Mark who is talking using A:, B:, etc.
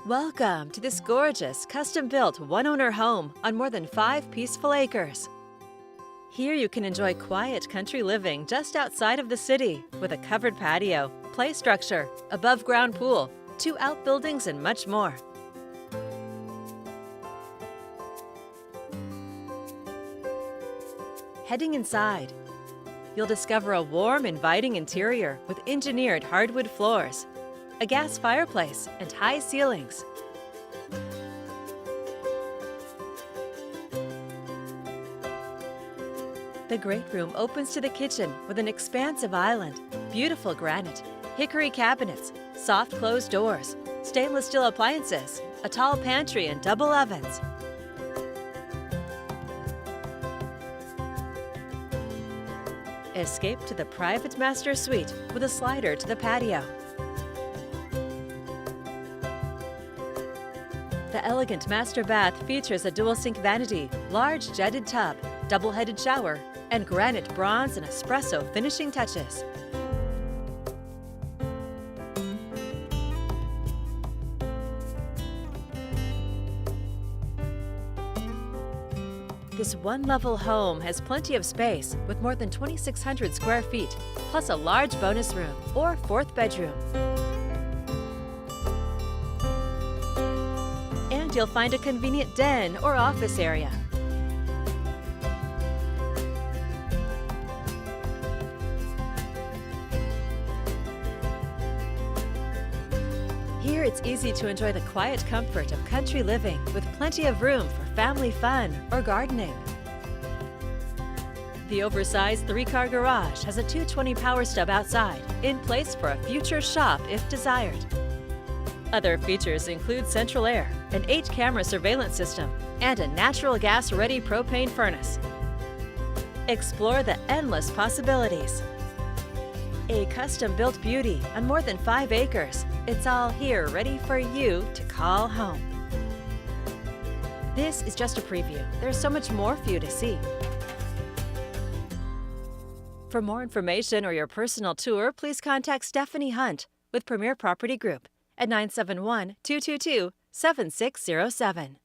A: Welcome to this gorgeous, custom-built one-owner home on more than 5 peaceful acres. Here you can enjoy quiet country living just outside of the city with a covered patio, play structure, above-ground pool, 2 outbuildings, and much more. Heading inside, you'll discover a warm, inviting interior with engineered hardwood floors, a gas fireplace, and high ceilings. The great room opens to the kitchen with an expansive island, beautiful granite, hickory cabinets, soft closed doors, stainless steel appliances, a tall pantry, and double ovens. Escape to the private master suite with a slider to the patio. The elegant master bath features a dual-sink vanity, large jetted tub, double-headed shower, and granite bronze and espresso finishing touches. This one-level home has plenty of space with more than 2,600 square feet, plus a large bonus room or 4th bedroom. And you'll find a convenient den or office area. Here it's easy to enjoy the quiet comfort of country living with plenty of room for family fun or gardening. The oversized 3-car garage has a 220 power stub outside, in place for a future shop if desired. Other features include central air, an 8-camera surveillance system, and a natural gas-ready propane furnace. Explore the endless possibilities. A custom-built beauty on more than 5 acres. It's all here ready for you to call home. This is just a preview. There's so much more for you to see. For more information or your personal tour, please contact Stephanie Hunt with Premier Property Group at 971-222-7607.